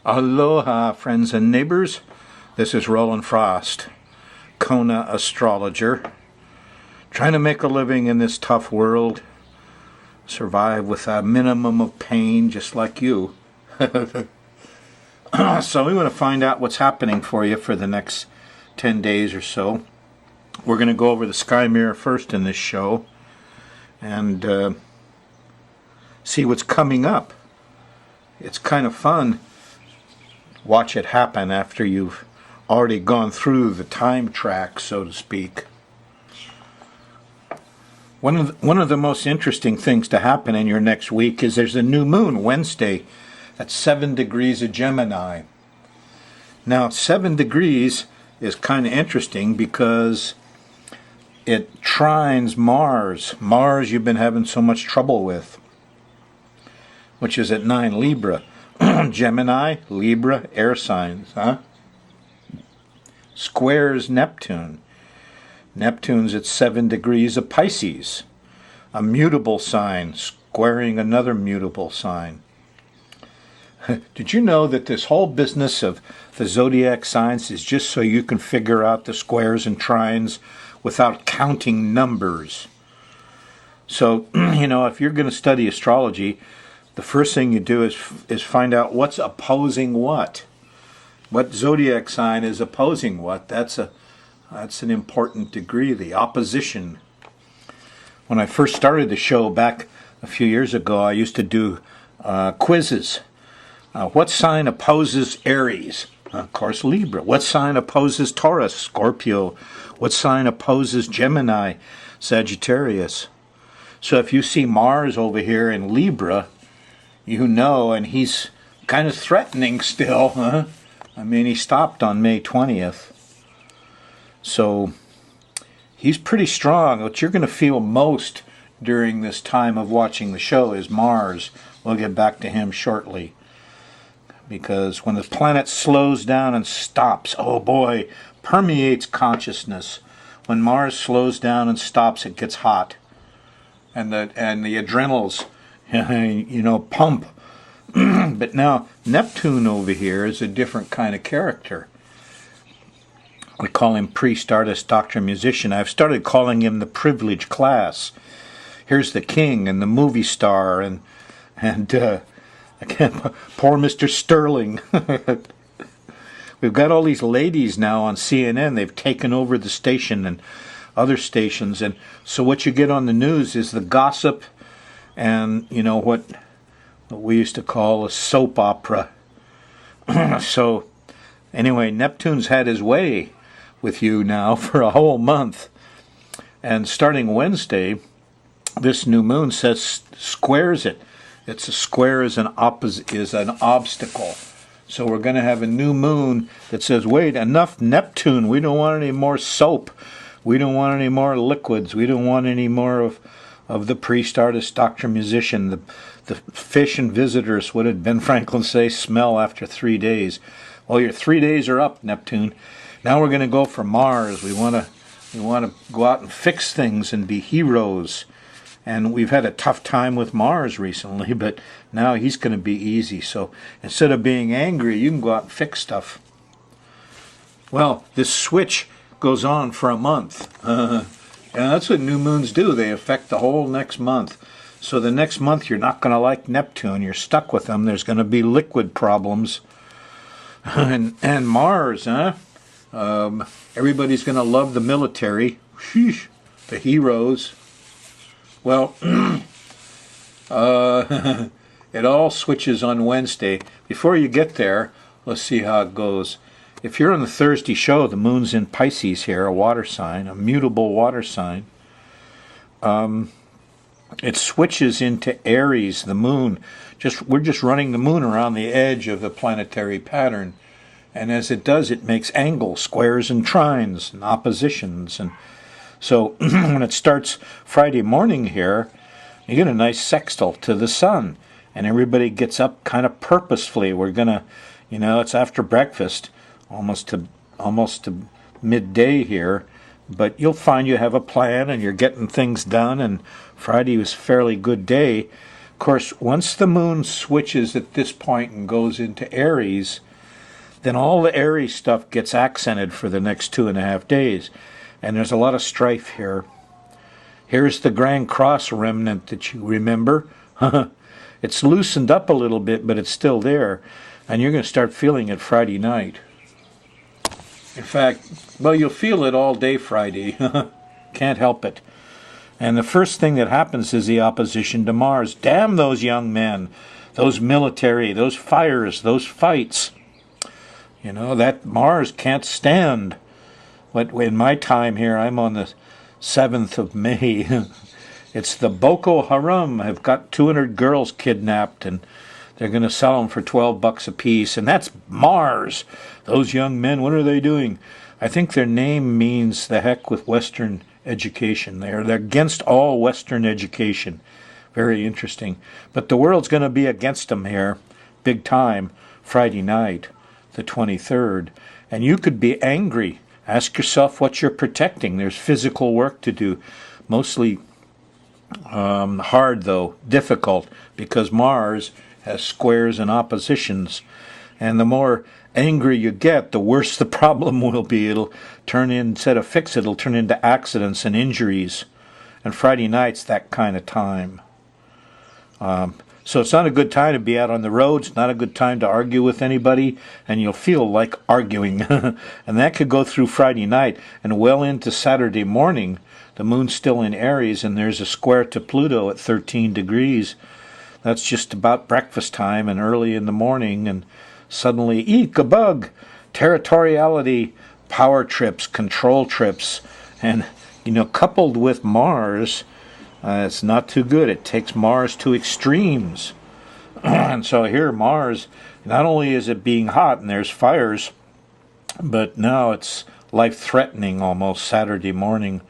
Aloha, friends and neighbors. This is Roland Frost, Kona astrologer, trying to make a living in this tough world, survive with a minimum of pain, just like you. So we want to find out what's happening for you for the next 10 days or so. We're going to go over the sky mirror first in this show and see what's coming up. It's kind of fun. Watch it happen after you've already gone through the time track, so to speak. One of the most interesting things to happen in your next week is there's a new moon Wednesday at 7 degrees of Gemini. Now, 7 degrees is kind of interesting because it trines Mars. Mars you've been having so much trouble with, which is at 9 Libra. Gemini, Libra, air signs, huh? Squares Neptune. Neptune's at 7 degrees of Pisces, a mutable sign, squaring another mutable sign. Did you know that this whole business of the zodiac signs is just so you can figure out the squares and trines without counting numbers? So, if you're going to study astrology, the first thing you do is find out what's opposing what. What zodiac sign is opposing what? That's an important degree, the opposition. When I first started the show back a few years ago, I used to do quizzes. What sign opposes Aries? Of course, Libra. What sign opposes Taurus? Scorpio. What sign opposes Gemini? Sagittarius. So if you see Mars over here in Libra, and he's kind of threatening still, huh? I mean, he stopped on May 20th. So he's pretty strong. What you're going to feel most during this time of watching the show is Mars. We'll get back to him shortly. Because when the planet slows down and stops, oh boy, permeates consciousness. When Mars slows down and stops, it gets hot. And the adrenals pump. But now, Neptune over here is a different kind of character. We call him priest, artist, doctor, musician. I've started calling him the privileged class. Here's the king and the movie star and again, poor Mr. Sterling. We've got all these ladies now on CNN. They've taken over the station and other stations. And so what you get on the news is the gossip and, what we used to call a soap opera. So, anyway, Neptune's had his way with you now for a whole month. And starting Wednesday, this new moon squares it. It's a square is an obstacle. So we're going to have a new moon that says, wait, enough Neptune. We don't want any more soap. We don't want any more liquids. We don't want any more of the priest, artist, doctor, musician. The fish and visitors, what did Ben Franklin say, smell after 3 days. Well, your 3 days are up, Neptune. Now we're going to go for Mars. We want to go out and fix things and be heroes. And we've had a tough time with Mars recently, but now he's going to be easy. So instead of being angry, you can go out and fix stuff. Well, this switch goes on for a month. And that's what new moons do. They affect the whole next month. So the next month you're not going to like Neptune. You're stuck with them. There's going to be liquid problems. and Mars, huh? Everybody's going to love the military. Sheesh, the heroes. Well, it all switches on Wednesday. Before you get there, let's see how it goes. If you're on the Thursday show, the moon's in Pisces here, a water sign, a mutable water sign. It switches into Aries, the moon. We're just running the moon around the edge of the planetary pattern. And as it does, it makes angles, squares and trines and oppositions. And so when it starts Friday morning here, you get a nice sextile to the sun. And everybody gets up kind of purposefully. We're going to, it's after breakfast, almost to midday here. But you'll find you have a plan and you're getting things done. And Friday was a fairly good day. Of course, once the moon switches at this point and goes into Aries, then all the Aries stuff gets accented for the next 2.5 days. And there's a lot of strife here. Here's the Grand Cross remnant that you remember. It's loosened up a little bit, but it's still there. And you're going to start feeling it Friday night. In fact, well, you'll feel it all day Friday. Can't help it. And the first thing that happens is the opposition to Mars. Damn those young men, those military, those fires, those fights. You know, that Mars can't stand. But in my time here, I'm on the 7th of May. It's the Boko Haram have got 200 girls kidnapped, and they're going to sell them for $12 a piece. And that's Mars. Those young men, what are they doing? I think their name means the heck with Western education. They're against all Western education. Very interesting. But the world's going to be against them here, big time, Friday night, the 23rd. And you could be angry. Ask yourself what you're protecting. There's physical work to do. Mostly hard, though, difficult, because Mars has squares and oppositions. And the more angry you get, the worse the problem will be. It'll turn in, instead of fix it, it'll turn into accidents and injuries. And Friday night's that kind of time. So it's not a good time to be out on the roads, not a good time to argue with anybody, and you'll feel like arguing. And that could go through Friday night and well into Saturday morning. The moon's still in Aries, and there's a square to Pluto at 13 degrees. That's just about breakfast time and early in the morning, and suddenly, eek, a bug, territoriality, power trips, control trips, and, you know, coupled with Mars, it's not too good. It takes Mars to extremes. And so here, Mars, not only is it being hot and there's fires, but now it's life-threatening almost Saturday morning.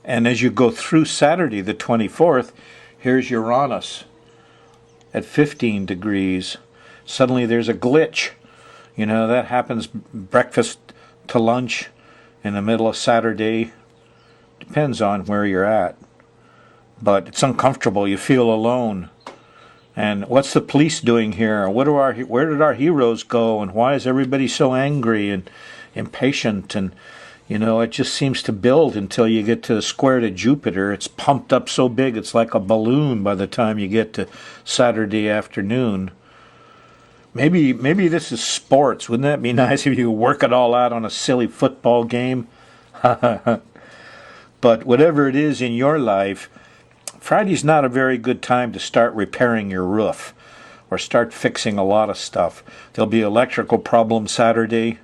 And as you go through Saturday, the 24th, here's Uranus at 15 degrees. Suddenly there's a glitch. You know, that happens breakfast to lunch in the middle of Saturday. Depends on where you're at. But it's uncomfortable. You feel alone. And what's the police doing here? Where did our heroes go? And why is everybody so angry and impatient? And, you know, it just seems to build until you get to the square to Jupiter. It's pumped up so big it's like a balloon by the time you get to Saturday afternoon. Maybe this is sports. Wouldn't that be nice if you work it all out on a silly football game? But whatever it is in your life, Friday's not a very good time to start repairing your roof or start fixing a lot of stuff. There'll be electrical problems Saturday.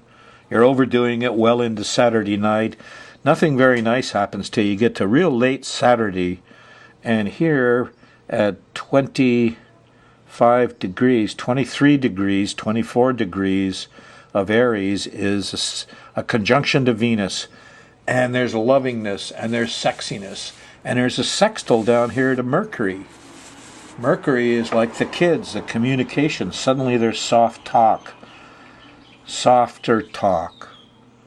You're overdoing it well into Saturday night. Nothing very nice happens till you get to real late Saturday. And here at 25 degrees, 23 degrees, 24 degrees of Aries is a conjunction to Venus. And there's lovingness, and there's sexiness. And there's a sextile down here to Mercury. Mercury is like the kids, the communication. Suddenly there's soft talk. Softer talk.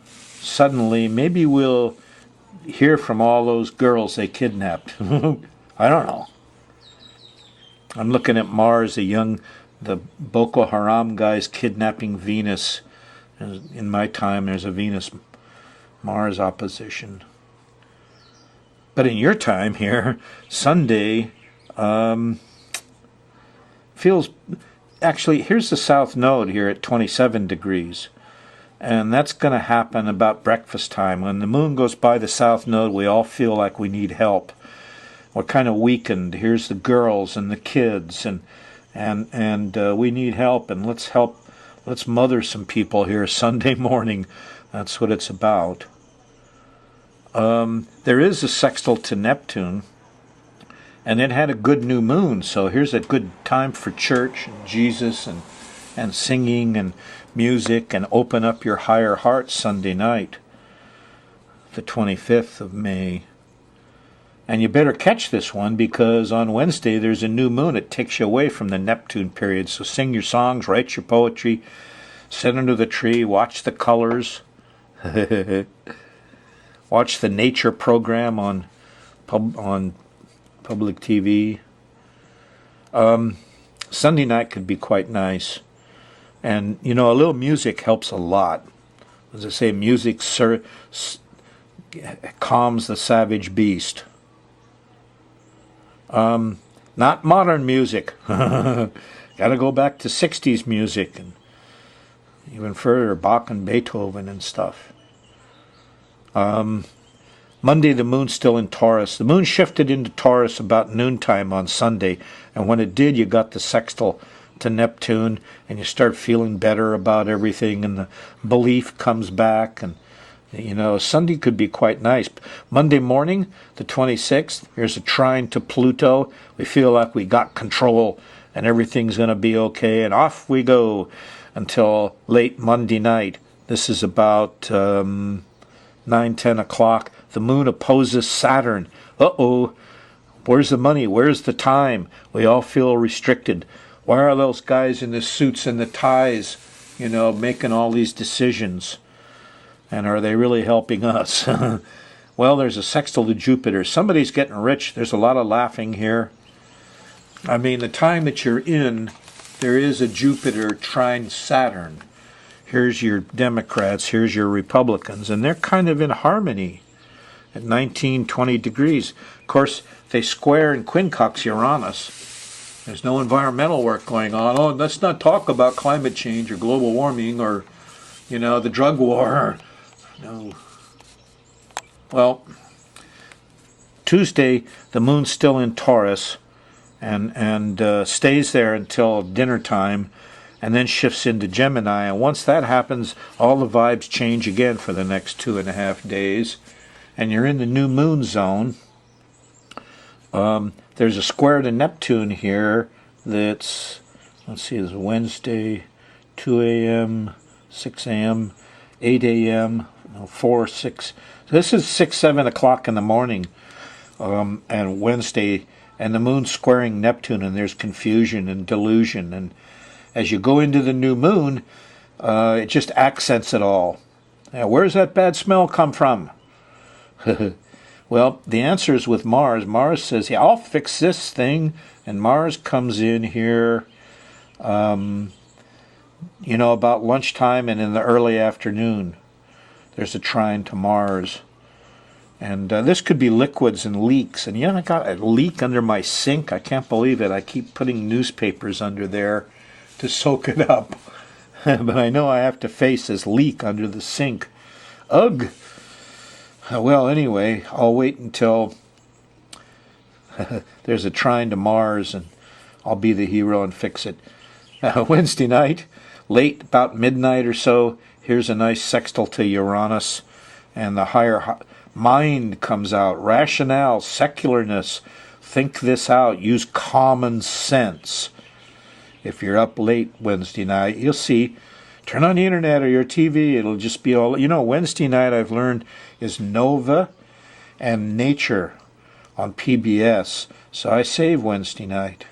Suddenly, maybe we'll hear from all those girls they kidnapped. I don't know. I'm looking at Mars, the Boko Haram guys kidnapping Venus. In my time, there's a Venus-Mars opposition. But in your time here, Sunday feels... Actually, here's the south node here at 27 degrees. And that's going to happen about breakfast time. When the moon goes by the south node, we all feel like we need help. We're kind of weakened. Here's the girls and the kids, and we need help. And let's help. Let's mother some people here Sunday morning. That's what it's about. There is a sextile to Neptune, and it had a good new moon, so here's a good time for church and Jesus and singing and music, and open up your higher heart Sunday night, the 25th of May. And you better catch this one, because on Wednesday there's a new moon. It takes you away from the Neptune period, so sing your songs, write your poetry, sit under the tree, watch the colors. Watch the nature program on public TV. Sunday night could be quite nice. And, a little music helps a lot. As I say, music calms the savage beast. Not modern music. Got to go back to 60s music and even further, Bach and Beethoven and stuff. Monday, the moon's still in Taurus. The moon shifted into Taurus about noontime on Sunday, and when it did, you got the sextile to Neptune, and you start feeling better about everything, and the belief comes back, and Sunday could be quite nice. Monday morning, the 26th, here's a trine to Pluto. We feel like we got control, and everything's going to be okay, and off we go until late Monday night. This is about 9, 10 o'clock. The moon opposes Saturn. Uh-oh. Where's the money? Where's the time? We all feel restricted. Why are those guys in the suits and the ties, making all these decisions? And are they really helping us? Well, there's a sextile to Jupiter. Somebody's getting rich. There's a lot of laughing here. I mean, the time that you're in, there is a Jupiter trine Saturn. Here's your Democrats, here's your Republicans, and they're kind of in harmony at 19, 20 degrees. Of course, they square and quincunx Uranus. There's no environmental work going on. Oh, let's not talk about climate change or global warming or, the drug war. No. Well, Tuesday, the moon's still in Taurus and stays there until dinner time, and then shifts into Gemini. And once that happens, all the vibes change again for the next 2.5 days. And you're in the new moon zone. There's a square to Neptune here that's, let's see, it's Wednesday, 2 a.m., 6 a.m., 8 a.m., 4, 6. This is 6, 7 o'clock in the morning, and Wednesday, and the moon's squaring Neptune, and there's confusion and delusion. And as you go into the new moon, it just accents it all. Now, where's that bad smell come from? Well, the answer is with Mars. Mars says, yeah, I'll fix this thing. And Mars comes in here, about lunchtime and in the early afternoon. There's a trine to Mars. And this could be liquids and leaks. And I got a leak under my sink. I can't believe it. I keep putting newspapers under there to soak it up. But I know I have to face this leak under the sink. Ugh! Well, anyway, I'll wait until there's a trine to Mars, and I'll be the hero and fix it. Wednesday night, late, about midnight or so, here's a nice sextile to Uranus, and the higher mind comes out. Rationale, secularness, think this out, use common sense. If you're up late Wednesday night, you'll see. Turn on the internet or your TV. It'll just be all... Wednesday night, I've learned, is Nova and Nature on PBS. So I save Wednesday night.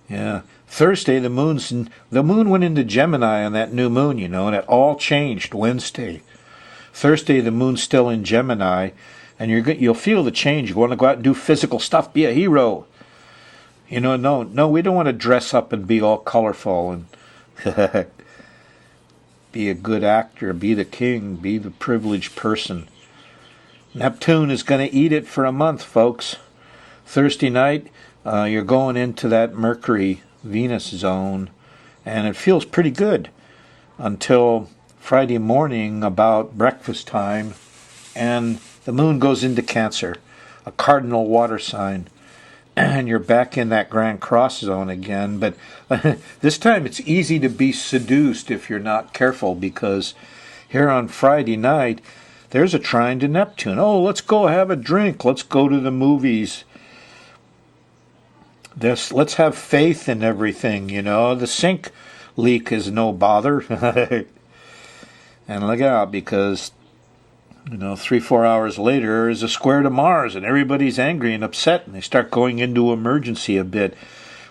Yeah. Thursday, the moon went into Gemini on that new moon, and it all changed Wednesday. Thursday, the moon's still in Gemini, and you'll feel the change. You want to go out and do physical stuff, be a hero. No, we don't want to dress up and be all colorful and be a good actor, be the king, be the privileged person. Neptune is going to eat it for a month, folks. Thursday night, you're going into that Mercury-Venus zone, and it feels pretty good until Friday morning about breakfast time, and the moon goes into Cancer, a cardinal water sign. And you're back in that Grand Cross zone again. But this time it's easy to be seduced if you're not careful, because here on Friday night, there's a trine to Neptune. Oh, let's go have a drink. Let's go to the movies. Let's have faith in everything, The sink leak is no bother. And look out, because 3-4 hours later is a square to Mars, and everybody's angry and upset, and they start going into emergency a bit,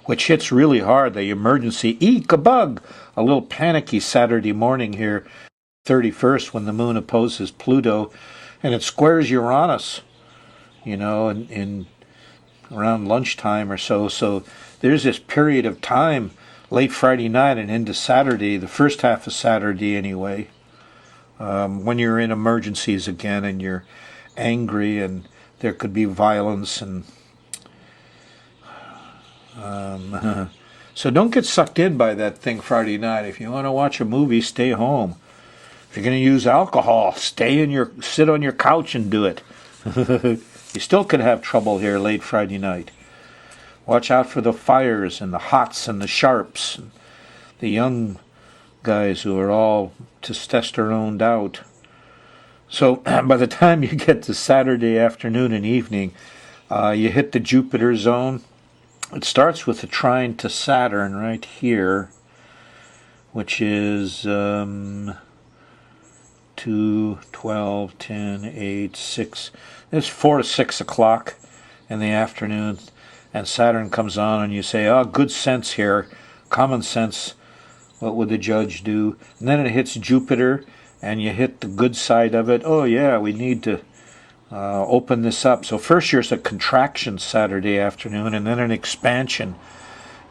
which hits really hard. The emergency, eek, a bug! A little panicky Saturday morning here, 31st, when the moon opposes Pluto, and it squares Uranus, in around lunchtime or so. So there's this period of time, late Friday night and into Saturday, the first half of Saturday anyway, when you're in emergencies again and you're angry and there could be violence and so don't get sucked in by that thing Friday night. If you want to watch a movie, stay home. If you're going to use alcohol, sit on your couch and do it. You still could have trouble here late Friday night. Watch out for the fires and the hots and the sharps, and the young guys who are all testosteroned out. So by the time you get to Saturday afternoon and evening, you hit the Jupiter zone. It starts with a trine to Saturn right here, which is 2, 12, 10, 8, 6. It's 4 to 6 o'clock in the afternoon, and Saturn comes on, and you say, oh, good sense here, common sense, what would the judge do? And then it hits Jupiter, and you hit the good side of it. Oh, yeah, we need to open this up. So first there's a contraction Saturday afternoon, and then an expansion,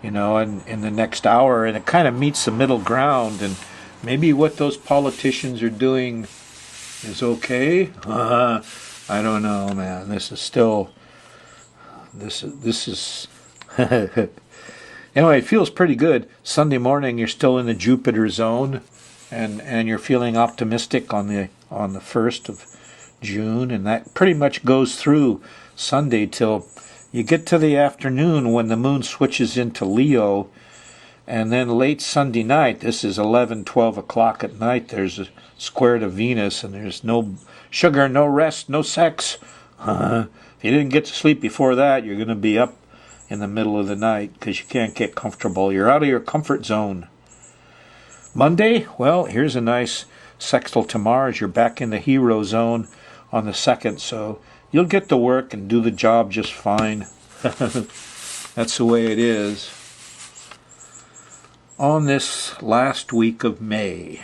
in the next hour, and it kind of meets the middle ground, and maybe what those politicians are doing is okay. I don't know, man. This is anyway, it feels pretty good. Sunday morning you're still in the Jupiter zone, and you're feeling optimistic on the 1st of June, and that pretty much goes through Sunday till you get to the afternoon when the moon switches into Leo, and then late Sunday night, this is 11, 12 o'clock at night, there's a square to Venus, and there's no sugar, no rest, no sex. If you didn't get to sleep before that, you're going to be up in the middle of the night because you can't get comfortable. You're out of your comfort zone. Monday, well, here's a nice sextile to Mars. You're back in the hero zone on the 2nd, so you'll get to work and do the job just fine. That's the way it is. On this last week of May.